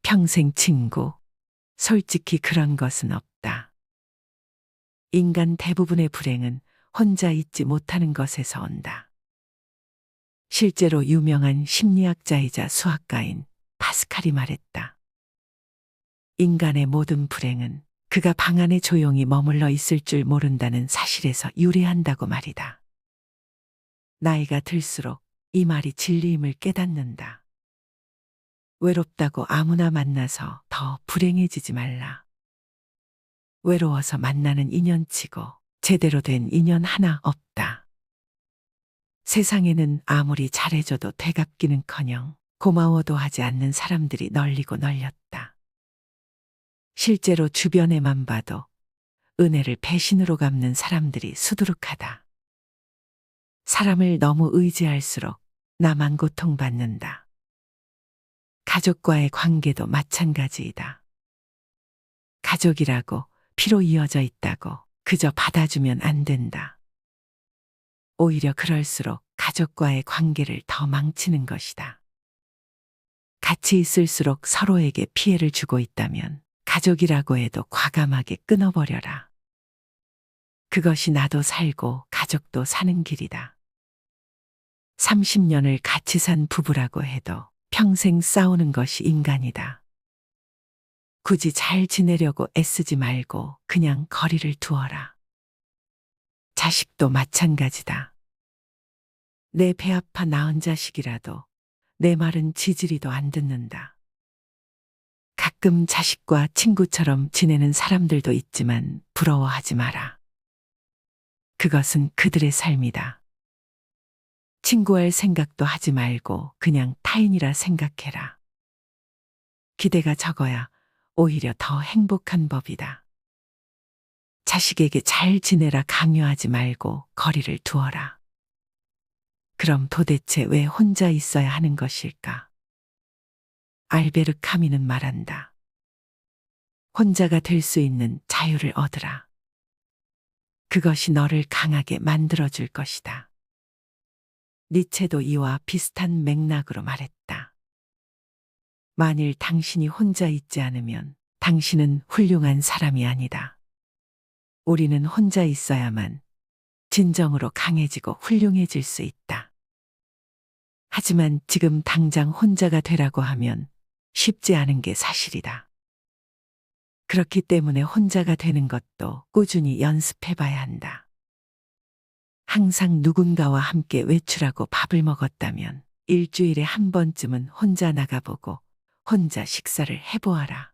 평생 친구. 솔직히 그런 것은 없다. 인간 대부분의 불행은 혼자 있지 못하는 것에서 온다. 실제로 유명한 심리학자이자 수학가인 파스칼이 말했다. 인간의 모든 불행은 그가 방 안에 조용히 머물러 있을 줄 모른다는 사실에서 유래한다고 말이다. 나이가 들수록 이 말이 진리임을 깨닫는다. 외롭다고 아무나 만나서 더 불행해지지 말라. 외로워서 만나는 인연치고 제대로 된 인연 하나 없다. 세상에는 아무리 잘해줘도 되갚기는커녕 고마워도 하지 않는 사람들이 널리고 널렸다. 실제로 주변에만 봐도 은혜를 배신으로 갚는 사람들이 수두룩하다. 사람을 너무 의지할수록 나만 고통받는다. 가족과의 관계도 마찬가지이다. 가족이라고 피로 이어져 있다고 그저 받아주면 안 된다. 오히려 그럴수록 가족과의 관계를 더 망치는 것이다. 같이 있을수록 서로에게 피해를 주고 있다면 가족이라고 해도 과감하게 끊어버려라. 그것이 나도 살고 가족도 사는 길이다. 30년을 같이 산 부부라고 해도 평생 싸우는 것이 인간이다. 굳이 잘 지내려고 애쓰지 말고 그냥 거리를 두어라. 자식도 마찬가지다. 내 배 아파 낳은 자식이라도 내 말은 지지리도 안 듣는다. 가끔 자식과 친구처럼 지내는 사람들도 있지만 부러워하지 마라. 그것은 그들의 삶이다. 친구할 생각도 하지 말고 그냥 타인이라 생각해라. 기대가 적어야 오히려 더 행복한 법이다. 자식에게 잘 지내라 강요하지 말고 거리를 두어라. 그럼 도대체 왜 혼자 있어야 하는 것일까? 알베르 카미는 말한다. 혼자가 될 수 있는 자유를 얻으라. 그것이 너를 강하게 만들어줄 것이다. 니체도 이와 비슷한 맥락으로 말했다. 만일 당신이 혼자 있지 않으면 당신은 훌륭한 사람이 아니다. 우리는 혼자 있어야만 진정으로 강해지고 훌륭해질 수 있다. 하지만 지금 당장 혼자가 되라고 하면 쉽지 않은 게 사실이다. 그렇기 때문에 혼자가 되는 것도 꾸준히 연습해 봐야 한다. 항상 누군가와 함께 외출하고 밥을 먹었다면 일주일에 한 번쯤은 혼자 나가보고 혼자 식사를 해보아라.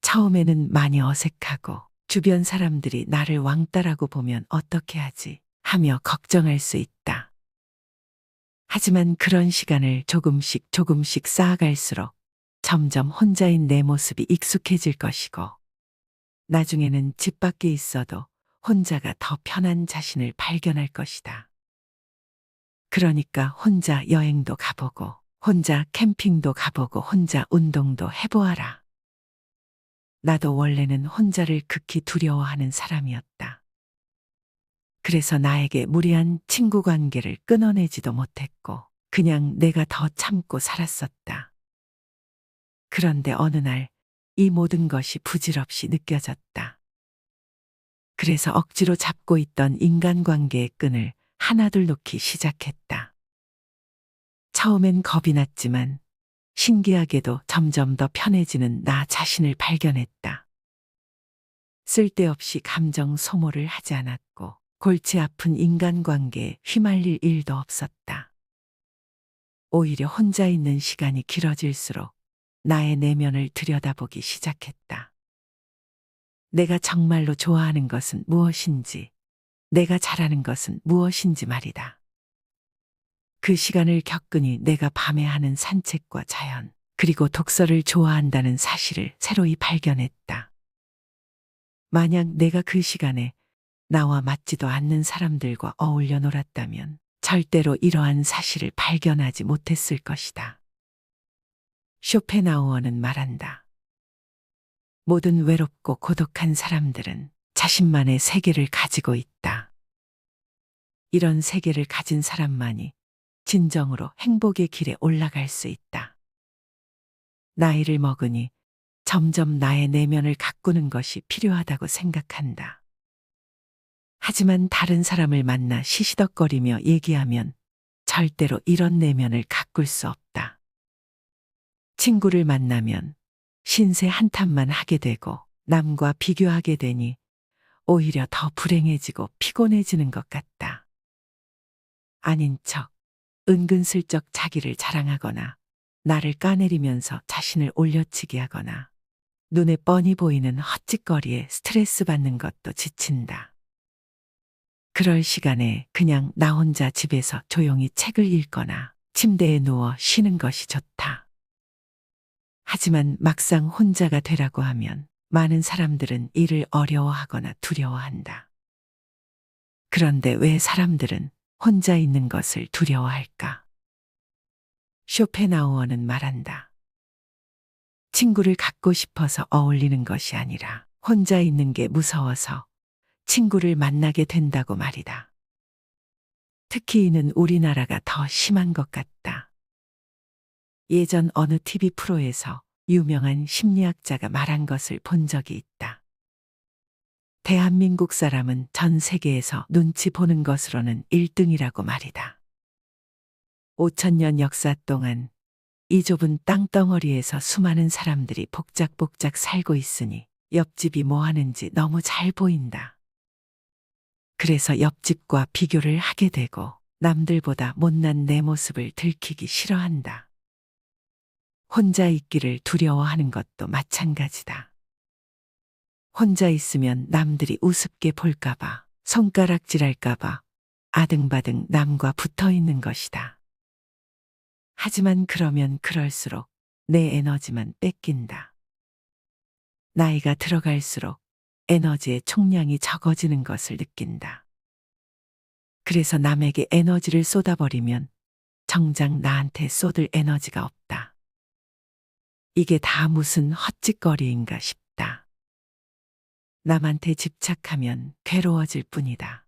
처음에는 많이 어색하고 주변 사람들이 나를 왕따라고 보면 어떻게 하지 하며 걱정할 수 있다. 하지만 그런 시간을 조금씩 쌓아갈수록 점점 혼자인 내 모습이 익숙해질 것이고 나중에는 집 밖에 있어도 혼자가 더 편한 자신을 발견할 것이다. 그러니까 혼자 여행도 가보고 혼자 캠핑도 가보고 혼자 운동도 해보아라. 나도 원래는 혼자를 극히 두려워하는 사람이었다. 그래서 나에게 무리한 친구 관계를 끊어내지도 못했고 그냥 내가 더 참고 살았었다. 그런데 어느 날 이 모든 것이 부질없이 느껴졌다. 그래서 억지로 잡고 있던 인간관계의 끈을 하나둘 놓기 시작했다. 처음엔 겁이 났지만 신기하게도 점점 더 편해지는 나 자신을 발견했다. 쓸데없이 감정 소모를 하지 않았고 골치 아픈 인간관계에 휘말릴 일도 없었다. 오히려 혼자 있는 시간이 길어질수록 나의 내면을 들여다보기 시작했다. 내가 정말로 좋아하는 것은 무엇인지, 내가 잘하는 것은 무엇인지 말이다. 그 시간을 겪으니 내가 밤에 하는 산책과 자연, 그리고 독서를 좋아한다는 사실을 새로이 발견했다. 만약 내가 그 시간에 나와 맞지도 않는 사람들과 어울려 놀았다면 절대로 이러한 사실을 발견하지 못했을 것이다. 쇼펜하우어는 말한다. 모든 외롭고 고독한 사람들은 자신만의 세계를 가지고 있다. 이런 세계를 가진 사람만이 진정으로 행복의 길에 올라갈 수 있다. 나이를 먹으니 점점 나의 내면을 가꾸는 것이 필요하다고 생각한다. 하지만 다른 사람을 만나 시시덕거리며 얘기하면 절대로 이런 내면을 가꿀 수 없다. 친구를 만나면 신세 한탄만 하게 되고 남과 비교하게 되니 오히려 더 불행해지고 피곤해지는 것 같다. 아닌 척 은근슬쩍 자기를 자랑하거나 나를 까내리면서 자신을 올려치기 하거나 눈에 뻔히 보이는 헛짓거리에 스트레스 받는 것도 지친다. 그럴 시간에 그냥 나 혼자 집에서 조용히 책을 읽거나 침대에 누워 쉬는 것이 좋다. 하지만 막상 혼자가 되라고 하면 많은 사람들은 이를 어려워하거나 두려워한다. 그런데 왜 사람들은 혼자 있는 것을 두려워할까? 쇼펜하우어는 말한다. 친구를 갖고 싶어서 어울리는 것이 아니라 혼자 있는 게 무서워서 친구를 만나게 된다고 말이다. 특히 이는 우리나라가 더 심한 것 같다. 예전 어느 TV 프로에서 유명한 심리학자가 말한 것을 본 적이 있다. 대한민국 사람은 전 세계에서 눈치 보는 것으로는 1등이라고 말이다. 5천년 역사 동안 이 좁은 땅덩어리에서 수많은 사람들이 복작복작 살고 있으니 옆집이 뭐 하는지 너무 잘 보인다. 그래서 옆집과 비교를 하게 되고 남들보다 못난 내 모습을 들키기 싫어한다. 혼자 있기를 두려워하는 것도 마찬가지다. 혼자 있으면 남들이 우습게 볼까봐, 손가락질할까봐 아등바등 남과 붙어 있는 것이다. 하지만 그러면 그럴수록 내 에너지만 뺏긴다. 나이가 들어갈수록 에너지의 총량이 적어지는 것을 느낀다. 그래서 남에게 에너지를 쏟아버리면 정작 나한테 쏟을 에너지가 없다. 이게 다 무슨 헛짓거리인가 싶다. 남한테 집착하면 괴로워질 뿐이다.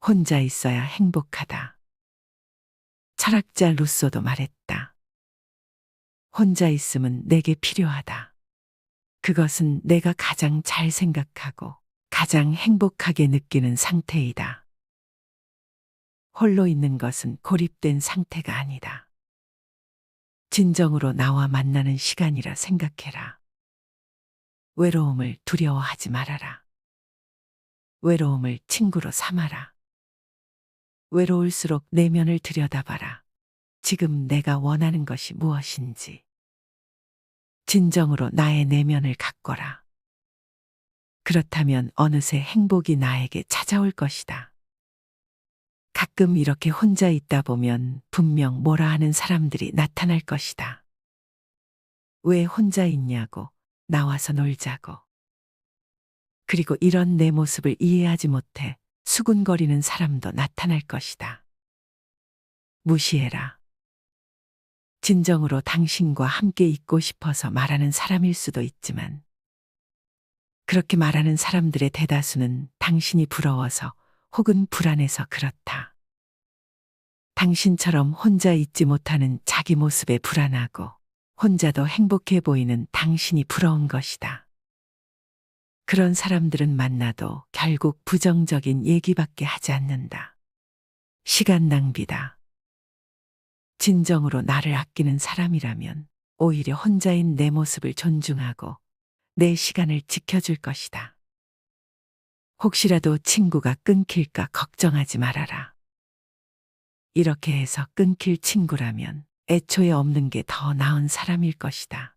혼자 있어야 행복하다. 철학자 루소도 말했다. 혼자 있음은 내게 필요하다. 그것은 내가 가장 잘 생각하고 가장 행복하게 느끼는 상태이다. 홀로 있는 것은 고립된 상태가 아니다. 진정으로 나와 만나는 시간이라 생각해라. 외로움을 두려워하지 말아라. 외로움을 친구로 삼아라. 외로울수록 내면을 들여다봐라. 지금 내가 원하는 것이 무엇인지. 진정으로 나의 내면을 가꿔라. 그렇다면 어느새 행복이 나에게 찾아올 것이다. 가끔 이렇게 혼자 있다 보면 분명 뭐라 하는 사람들이 나타날 것이다. 왜 혼자 있냐고, 나와서 놀자고. 그리고 이런 내 모습을 이해하지 못해 수군거리는 사람도 나타날 것이다. 무시해라. 진정으로 당신과 함께 있고 싶어서 말하는 사람일 수도 있지만 그렇게 말하는 사람들의 대다수는 당신이 부러워서 혹은 불안해서 그렇다. 당신처럼 혼자 있지 못하는 자기 모습에 불안하고 혼자도 행복해 보이는 당신이 부러운 것이다. 그런 사람들은 만나도 결국 부정적인 얘기밖에 하지 않는다. 시간 낭비다. 진정으로 나를 아끼는 사람이라면 오히려 혼자인 내 모습을 존중하고 내 시간을 지켜줄 것이다. 혹시라도 친구가 끊길까 걱정하지 말아라. 이렇게 해서 끊길 친구라면 애초에 없는 게 더 나은 사람일 것이다.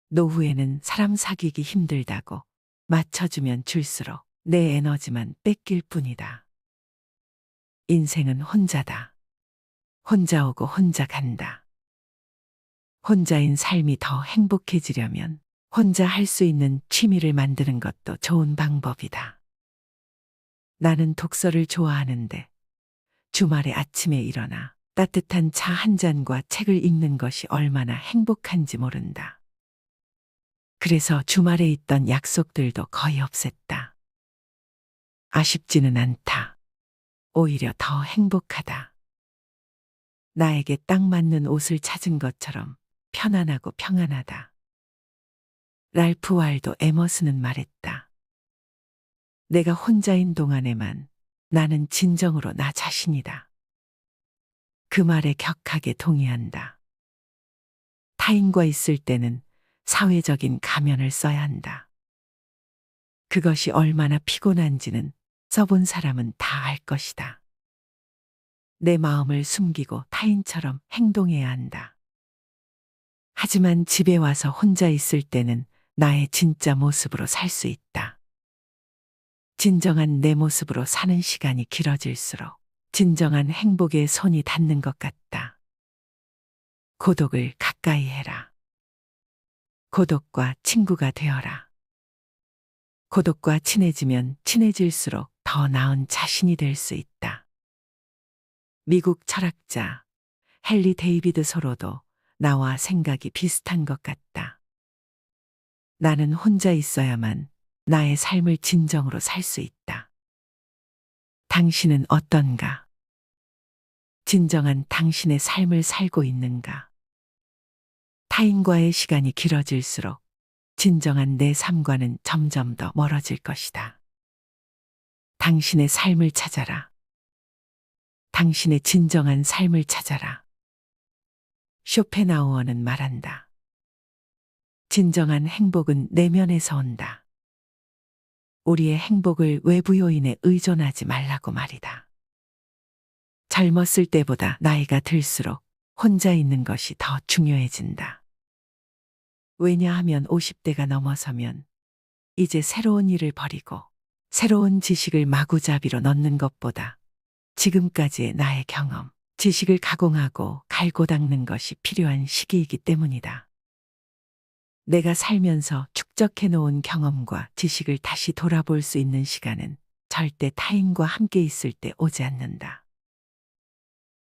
노후에는 사람 사귀기 힘들다고 맞춰주면 줄수록 내 에너지만 뺏길 뿐이다. 인생은 혼자다. 혼자 오고 혼자 간다. 혼자인 삶이 더 행복해지려면 혼자 할 수 있는 취미를 만드는 것도 좋은 방법이다. 나는 독서를 좋아하는데 주말에 아침에 일어나 따뜻한 차 한 잔과 책을 읽는 것이 얼마나 행복한지 모른다. 그래서 주말에 있던 약속들도 거의 없앴다. 아쉽지는 않다. 오히려 더 행복하다. 나에게 딱 맞는 옷을 찾은 것처럼 편안하고 평안하다. 랄프 waldo 에머슨은 말했다. 내가 혼자인 동안에만 나는 진정으로 나 자신이다. 그 말에 격하게 동의한다. 타인과 있을 때는 사회적인 가면을 써야 한다. 그것이 얼마나 피곤한지는 써본 사람은 다 알 것이다. 내 마음을 숨기고 타인처럼 행동해야 한다. 하지만 집에 와서 혼자 있을 때는 나의 진짜 모습으로 살 수 있다. 진정한 내 모습으로 사는 시간이 길어질수록 진정한 행복에 손이 닿는 것 같다. 고독을 가까이 해라. 고독과 친구가 되어라. 고독과 친해지면 친해질수록 더 나은 자신이 될 수 있다. 미국 철학자 헨리 데이비드 소로도 나와 생각이 비슷한 것 같다. 나는 혼자 있어야만 나의 삶을 진정으로 살 수 있다. 당신은 어떤가? 진정한 당신의 삶을 살고 있는가? 타인과의 시간이 길어질수록 진정한 내 삶과는 점점 더 멀어질 것이다. 당신의 삶을 찾아라. 당신의 진정한 삶을 찾아라. 쇼펜하우어는 말한다. 진정한 행복은 내면에서 온다. 우리의 행복을 외부 요인에 의존하지 말라고 말이다. 젊었을 때보다 나이가 들수록 혼자 있는 것이 더 중요해진다. 왜냐하면 50대가 넘어서면 이제 새로운 일을 벌이고 새로운 지식을 마구잡이로 넣는 것보다 지금까지의 나의 경험, 지식을 가공하고 갈고 닦는 것이 필요한 시기이기 때문이다. 내가 살면서 축적해 놓은 경험과 지식을 다시 돌아볼 수 있는 시간은 절대 타인과 함께 있을 때 오지 않는다.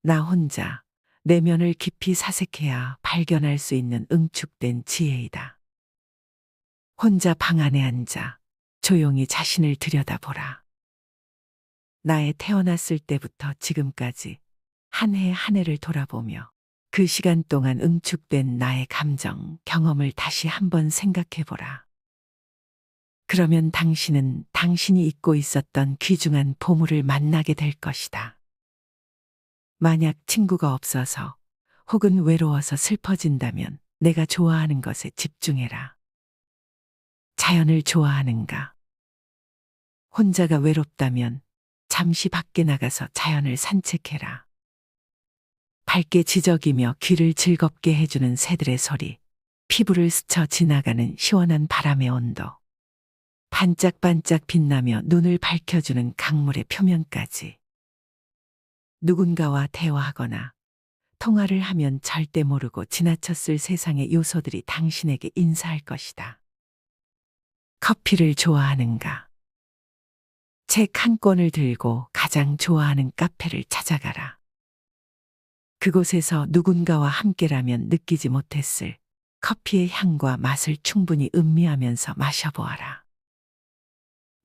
나 혼자 내면을 깊이 사색해야 발견할 수 있는 응축된 지혜이다. 혼자 방 안에 앉아 조용히 자신을 들여다보라. 나의 태어났을 때부터 지금까지 한 해 한 해를 돌아보며 그 시간 동안 응축된 나의 감정, 경험을 다시 한번 생각해 보라. 그러면 당신은 당신이 잊고 있었던 귀중한 보물을 만나게 될 것이다. 만약 친구가 없어서 혹은 외로워서 슬퍼진다면 내가 좋아하는 것에 집중해라. 자연을 좋아하는가? 혼자가 외롭다면 잠시 밖에 나가서 자연을 산책해라. 밝게 지저귀며 귀를 즐겁게 해주는 새들의 소리, 피부를 스쳐 지나가는 시원한 바람의 온도, 반짝반짝 빛나며 눈을 밝혀주는 강물의 표면까지. 누군가와 대화하거나 통화를 하면 절대 모르고 지나쳤을 세상의 요소들이 당신에게 인사할 것이다. 커피를 좋아하는가? 책 한 권을 들고 가장 좋아하는 카페를 찾아가라. 그곳에서 누군가와 함께라면 느끼지 못했을 커피의 향과 맛을 충분히 음미하면서 마셔보아라.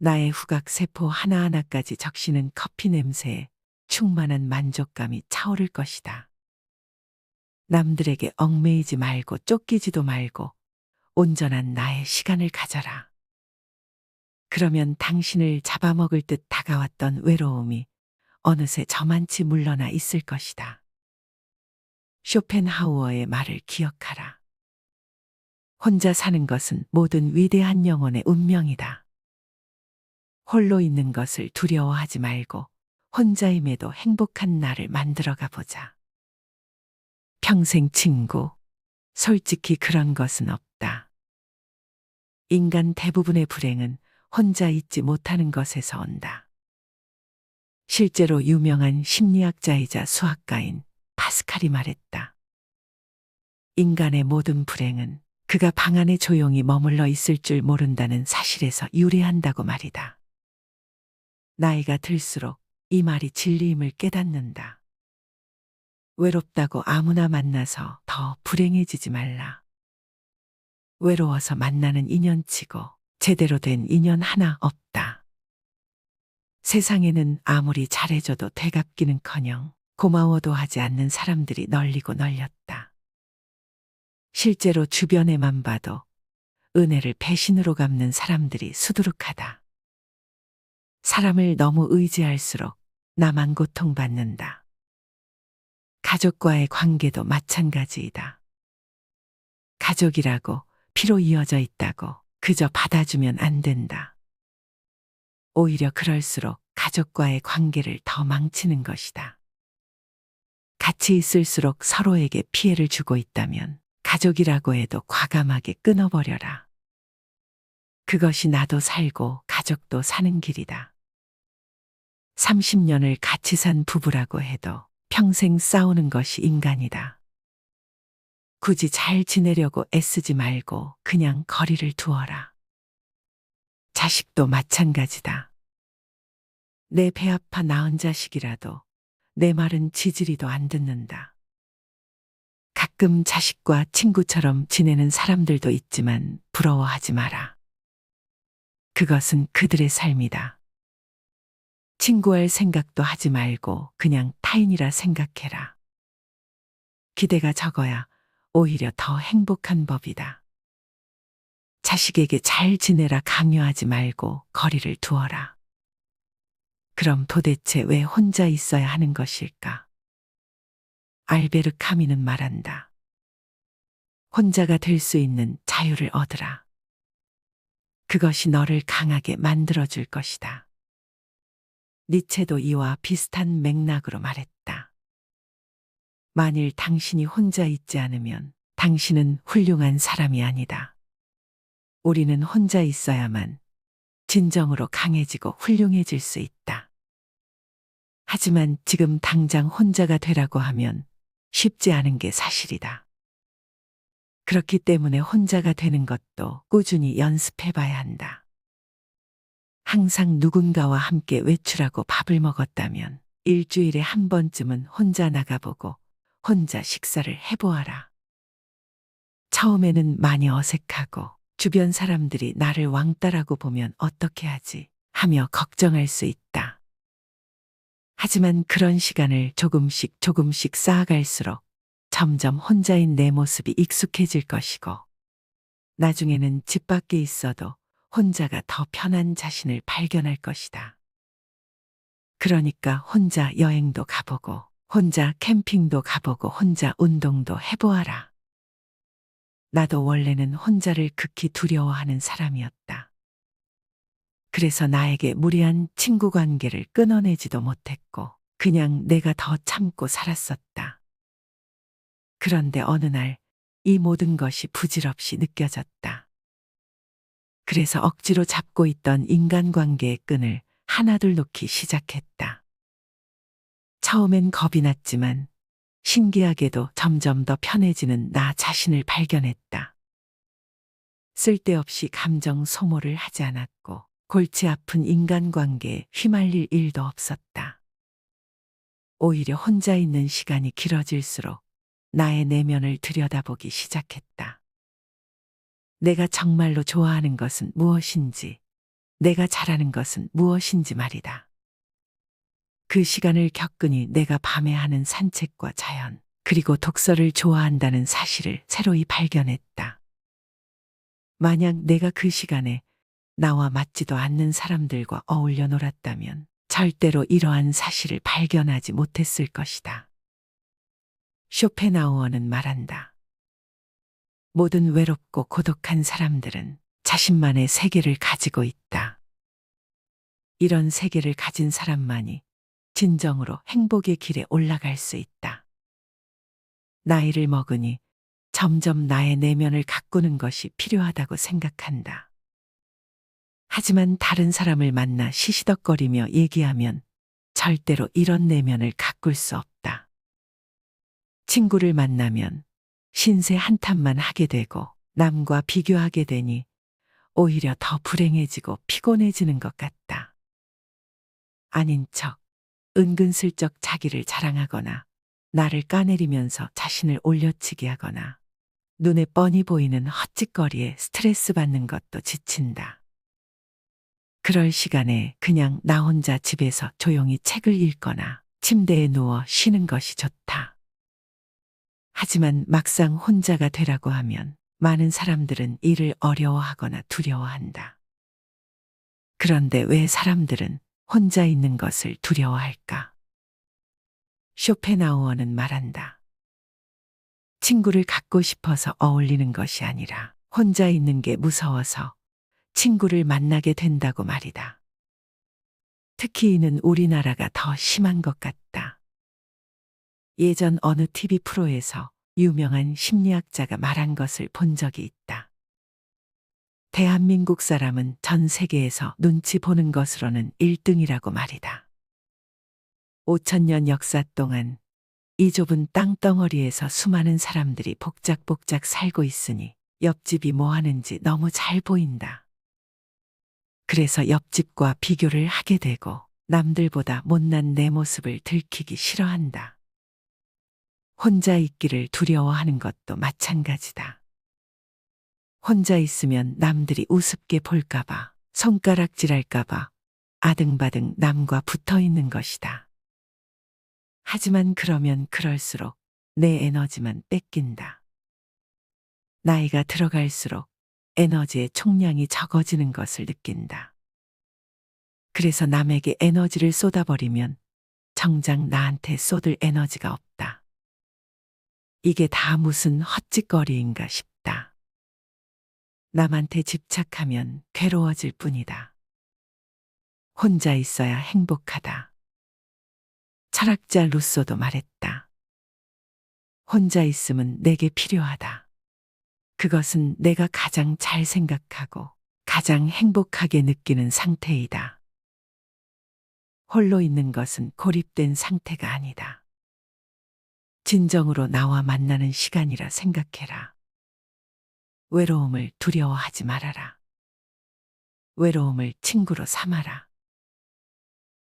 나의 후각세포 하나하나까지 적시는 커피 냄새에 충만한 만족감이 차오를 것이다. 남들에게 얽매이지 말고 쫓기지도 말고 온전한 나의 시간을 가져라. 그러면 당신을 잡아먹을 듯 다가왔던 외로움이 어느새 저만치 물러나 있을 것이다. 쇼펜하우어의 말을 기억하라. 혼자 사는 것은 모든 위대한 영혼의 운명이다. 홀로 있는 것을 두려워하지 말고 혼자임에도 행복한 나를 만들어가 보자. 평생 친구, 솔직히 그런 것은 없다. 인간 대부분의 불행은 혼자 있지 못하는 것에서 온다. 실제로 유명한 심리학자이자 수학가인 파스칼이 말했다. 인간의 모든 불행은 그가 방 안에 조용히 머물러 있을 줄 모른다는 사실에서 유래한다고 말이다. 나이가 들수록 이 말이 진리임을 깨닫는다. 외롭다고 아무나 만나서 더 불행해지지 말라. 외로워서 만나는 인연치고 제대로 된 인연 하나 없다. 세상에는 아무리 잘해줘도 되갚기는커녕 고마워도 하지 않는 사람들이 널리고 널렸다. 실제로 주변에만 봐도 은혜를 배신으로 갚는 사람들이 수두룩하다. 사람을 너무 의지할수록 나만 고통받는다. 가족과의 관계도 마찬가지이다. 가족이라고 피로 이어져 있다고 그저 받아주면 안 된다. 오히려 그럴수록 가족과의 관계를 더 망치는 것이다. 같이 있을수록 서로에게 피해를 주고 있다면 가족이라고 해도 과감하게 끊어버려라. 그것이 나도 살고 가족도 사는 길이다. 30년을 같이 산 부부라고 해도 평생 싸우는 것이 인간이다. 굳이 잘 지내려고 애쓰지 말고 그냥 거리를 두어라. 자식도 마찬가지다. 내 배 아파 낳은 자식이라도 내 말은 지지리도 안 듣는다. 가끔 자식과 친구처럼 지내는 사람들도 있지만 부러워하지 마라. 그것은 그들의 삶이다. 친구할 생각도 하지 말고 그냥 타인이라 생각해라. 기대가 적어야 오히려 더 행복한 법이다. 자식에게 잘 지내라 강요하지 말고 거리를 두어라. 그럼 도대체 왜 혼자 있어야 하는 것일까? 알베르 카미는 말한다. 혼자가 될 수 있는 자유를 얻으라. 그것이 너를 강하게 만들어줄 것이다. 니체도 이와 비슷한 맥락으로 말했다. 만일 당신이 혼자 있지 않으면 당신은 훌륭한 사람이 아니다. 우리는 혼자 있어야만 진정으로 강해지고 훌륭해질 수 있다. 하지만 지금 당장 혼자가 되라고 하면 쉽지 않은 게 사실이다. 그렇기 때문에 혼자가 되는 것도 꾸준히 연습해 봐야 한다. 항상 누군가와 함께 외출하고 밥을 먹었다면 일주일에 한 번쯤은 혼자 나가보고 혼자 식사를 해보아라. 처음에는 많이 어색하고 주변 사람들이 나를 왕따라고 보면 어떻게 하지 하며 걱정할 수 있다. 하지만 그런 시간을 조금씩 쌓아갈수록 점점 혼자인 내 모습이 익숙해질 것이고 나중에는 집 밖에 있어도 혼자가 더 편한 자신을 발견할 것이다. 그러니까 혼자 여행도 가보고 혼자 캠핑도 가보고 혼자 운동도 해보아라. 나도 원래는 혼자를 극히 두려워하는 사람이었다. 그래서 나에게 무리한 친구 관계를 끊어내지도 못했고 그냥 내가 더 참고 살았었다. 그런데 어느 날 이 모든 것이 부질없이 느껴졌다. 그래서 억지로 잡고 있던 인간관계의 끈을 하나둘 놓기 시작했다. 처음엔 겁이 났지만 신기하게도 점점 더 편해지는 나 자신을 발견했다. 쓸데없이 감정 소모를 하지 않았고 골치 아픈 인간관계에 휘말릴 일도 없었다. 오히려 혼자 있는 시간이 길어질수록 나의 내면을 들여다보기 시작했다. 내가 정말로 좋아하는 것은 무엇인지, 내가 잘하는 것은 무엇인지 말이다. 그 시간을 겪으니 내가 밤에 하는 산책과 자연, 그리고 독서를 좋아한다는 사실을 새로이 발견했다. 만약 내가 그 시간에 나와 맞지도 않는 사람들과 어울려 놀았다면 절대로 이러한 사실을 발견하지 못했을 것이다. 쇼펜하우어는 말한다. 모든 외롭고 고독한 사람들은 자신만의 세계를 가지고 있다. 이런 세계를 가진 사람만이 진정으로 행복의 길에 올라갈 수 있다. 나이를 먹으니 점점 나의 내면을 가꾸는 것이 필요하다고 생각한다. 하지만 다른 사람을 만나 시시덕거리며 얘기하면 절대로 이런 내면을 가꿀 수 없다. 친구를 만나면 신세 한탄만 하게 되고 남과 비교하게 되니 오히려 더 불행해지고 피곤해지는 것 같다. 아닌 척 은근슬쩍 자기를 자랑하거나 나를 까내리면서 자신을 올려치게 하거나 눈에 뻔히 보이는 헛짓거리에 스트레스 받는 것도 지친다. 그럴 시간에 그냥 나 혼자 집에서 조용히 책을 읽거나 침대에 누워 쉬는 것이 좋다. 하지만 막상 혼자가 되라고 하면 많은 사람들은 이를 어려워하거나 두려워한다. 그런데 왜 사람들은 혼자 있는 것을 두려워할까? 쇼펜하우어는 말한다. 친구를 갖고 싶어서 어울리는 것이 아니라 혼자 있는 게 무서워서 친구를 만나게 된다고 말이다. 특히 이는 우리나라가 더 심한 것 같다. 예전 어느 TV 프로에서 유명한 심리학자가 말한 것을 본 적이 있다. 대한민국 사람은 전 세계에서 눈치 보는 것으로는 1등이라고 말이다. 5천년 역사 동안 이 좁은 땅덩어리에서 수많은 사람들이 복작복작 살고 있으니 옆집이 뭐 하는지 너무 잘 보인다. 그래서 옆집과 비교를 하게 되고 남들보다 못난 내 모습을 들키기 싫어한다. 혼자 있기를 두려워하는 것도 마찬가지다. 혼자 있으면 남들이 우습게 볼까봐, 손가락질할까봐 아등바등 남과 붙어 있는 것이다. 하지만 그러면 그럴수록 내 에너지만 뺏긴다. 나이가 들어갈수록 에너지의 총량이 적어지는 것을 느낀다. 그래서 남에게 에너지를 쏟아버리면 정작 나한테 쏟을 에너지가 없다. 이게 다 무슨 헛짓거리인가 싶다. 남한테 집착하면 괴로워질 뿐이다. 혼자 있어야 행복하다. 철학자 루소도 말했다. 혼자 있음은 내게 필요하다. 그것은 내가 가장 잘 생각하고 가장 행복하게 느끼는 상태이다. 홀로 있는 것은 고립된 상태가 아니다. 진정으로 나와 만나는 시간이라 생각해라. 외로움을 두려워하지 말아라. 외로움을 친구로 삼아라.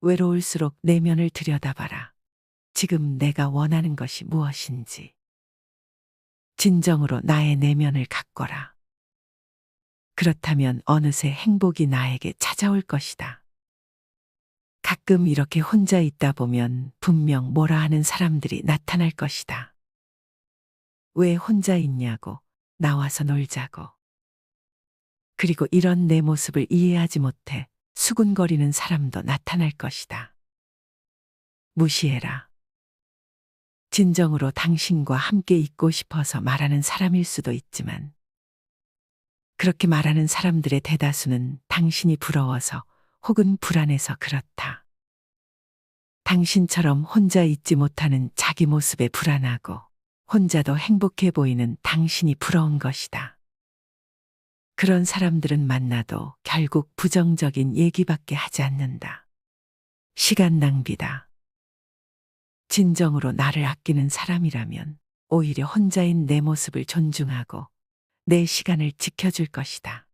외로울수록 내면을 들여다봐라. 지금 내가 원하는 것이 무엇인지. 진정으로 나의 내면을 가꿔라. 그렇다면 어느새 행복이 나에게 찾아올 것이다. 가끔 이렇게 혼자 있다 보면 분명 뭐라 하는 사람들이 나타날 것이다. 왜 혼자 있냐고, 나와서 놀자고. 그리고 이런 내 모습을 이해하지 못해 수군거리는 사람도 나타날 것이다. 무시해라. 진정으로 당신과 함께 있고 싶어서 말하는 사람일 수도 있지만 그렇게 말하는 사람들의 대다수는 당신이 부러워서 혹은 불안해서 그렇다. 당신처럼 혼자 있지 못하는 자기 모습에 불안하고 혼자도 행복해 보이는 당신이 부러운 것이다. 그런 사람들은 만나도 결국 부정적인 얘기밖에 하지 않는다. 시간 낭비다. 진정으로 나를 아끼는 사람이라면 오히려 혼자인 내 모습을 존중하고 내 시간을 지켜줄 것이다.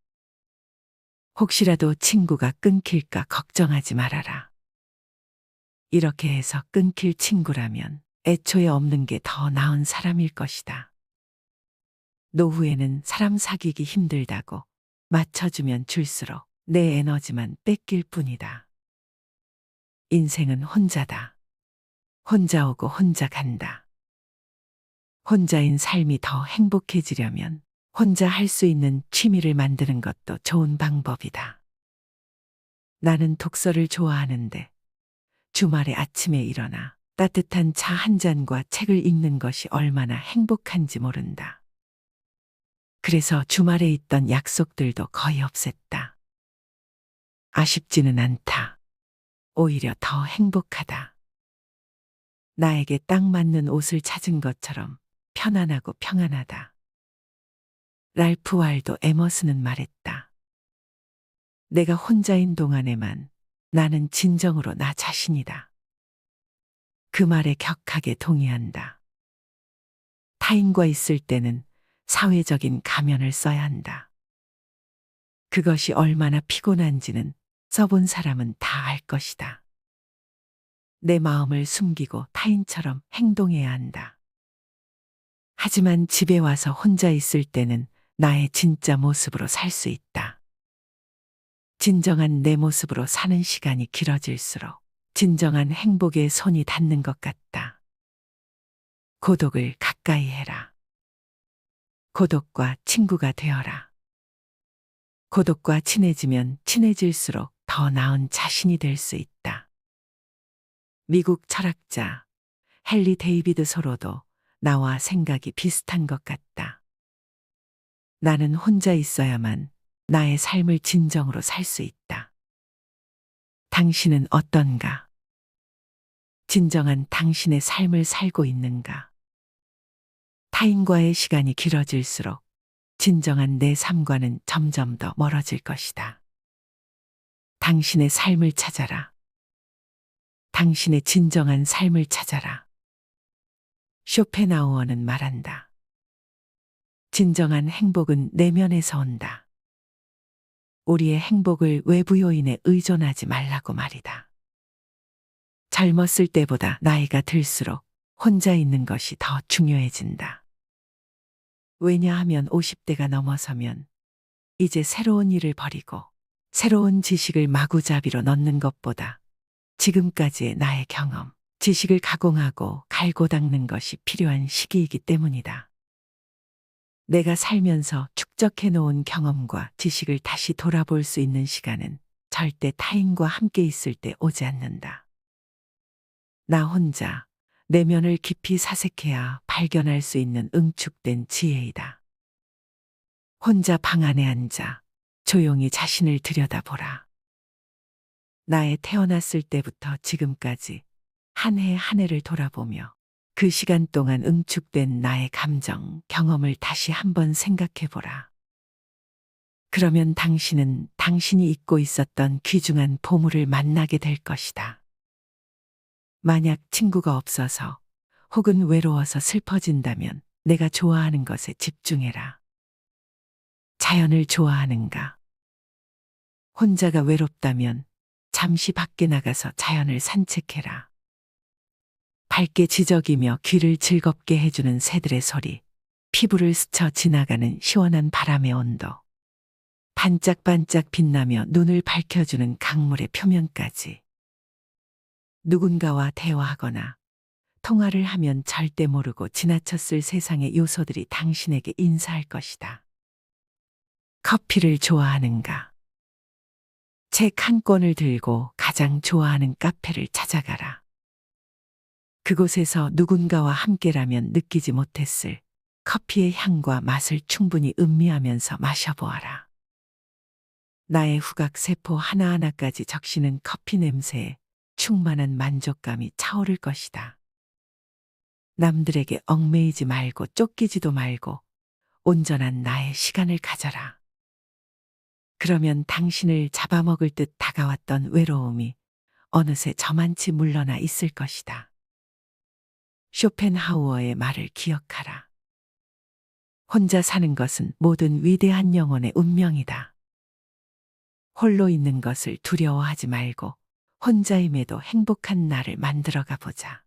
혹시라도 친구가 끊길까 걱정하지 말아라. 이렇게 해서 끊길 친구라면 애초에 없는 게 더 나은 사람일 것이다. 노후에는 사람 사귀기 힘들다고 맞춰주면 줄수록 내 에너지만 뺏길 뿐이다. 인생은 혼자다. 혼자 오고 혼자 간다. 혼자인 삶이 더 행복해지려면 혼자 할 수 있는 취미를 만드는 것도 좋은 방법이다. 나는 독서를 좋아하는데 주말에 아침에 일어나 따뜻한 차 한 잔과 책을 읽는 것이 얼마나 행복한지 모른다. 그래서 주말에 있던 약속들도 거의 없앴다. 아쉽지는 않다. 오히려 더 행복하다. 나에게 딱 맞는 옷을 찾은 것처럼 편안하고 평안하다. 랄프 waldo 에머슨은 말했다. 내가 혼자인 동안에만 나는 진정으로 나 자신이다. 그 말에 격하게 동의한다. 타인과 있을 때는 사회적인 가면을 써야 한다. 그것이 얼마나 피곤한지는 써본 사람은 다 알 것이다. 내 마음을 숨기고 타인처럼 행동해야 한다. 하지만 집에 와서 혼자 있을 때는 나의 진짜 모습으로 살 수 있다. 진정한 내 모습으로 사는 시간이 길어질수록 진정한 행복에 손이 닿는 것 같다. 고독을 가까이 해라. 고독과 친구가 되어라. 고독과 친해지면 친해질수록 더 나은 자신이 될 수 있다. 미국 철학자 헨리 데이비드 소로도 나와 생각이 비슷한 것 같다. 나는 혼자 있어야만 나의 삶을 진정으로 살 수 있다. 당신은 어떤가? 진정한 당신의 삶을 살고 있는가? 타인과의 시간이 길어질수록 진정한 내 삶과는 점점 더 멀어질 것이다. 당신의 삶을 찾아라. 당신의 진정한 삶을 찾아라. 쇼펜하우어는 말한다. 진정한 행복은 내면에서 온다. 우리의 행복을 외부 요인에 의존하지 말라고 말이다. 젊었을 때보다 나이가 들수록 혼자 있는 것이 더 중요해진다. 왜냐하면 50대가 넘어서면 이제 새로운 일을 벌이고 새로운 지식을 마구잡이로 넣는 것보다 지금까지의 나의 경험, 지식을 가공하고 갈고 닦는 것이 필요한 시기이기 때문이다. 내가 살면서 축적해 놓은 경험과 지식을 다시 돌아볼 수 있는 시간은 절대 타인과 함께 있을 때 오지 않는다. 나 혼자 내면을 깊이 사색해야 발견할 수 있는 응축된 지혜이다. 혼자 방 안에 앉아 조용히 자신을 들여다보라. 나의 태어났을 때부터 지금까지 한 해 한 해를 돌아보며 그 시간 동안 응축된 나의 감정, 경험을 다시 한번 생각해보라. 그러면 당신은 당신이 잊고 있었던 귀중한 보물을 만나게 될 것이다. 만약 친구가 없어서 혹은 외로워서 슬퍼진다면 내가 좋아하는 것에 집중해라. 자연을 좋아하는가? 혼자가 외롭다면 잠시 밖에 나가서 자연을 산책해라. 밝게 지저귀며 귀를 즐겁게 해주는 새들의 소리, 피부를 스쳐 지나가는 시원한 바람의 온도, 반짝반짝 빛나며 눈을 밝혀주는 강물의 표면까지. 누군가와 대화하거나 통화를 하면 절대 모르고 지나쳤을 세상의 요소들이 당신에게 인사할 것이다. 커피를 좋아하는가? 책 한 권을 들고 가장 좋아하는 카페를 찾아가라. 그곳에서 누군가와 함께라면 느끼지 못했을 커피의 향과 맛을 충분히 음미하면서 마셔보아라. 나의 후각 세포 하나하나까지 적시는 커피 냄새에 충만한 만족감이 차오를 것이다. 남들에게 얽매이지 말고 쫓기지도 말고 온전한 나의 시간을 가져라. 그러면 당신을 잡아먹을 듯 다가왔던 외로움이 어느새 저만치 물러나 있을 것이다. 쇼펜하우어의 말을 기억하라. 혼자 사는 것은 모든 위대한 영혼의 운명이다. 홀로 있는 것을 두려워하지 말고 혼자임에도 행복한 나를 만들어가 보자.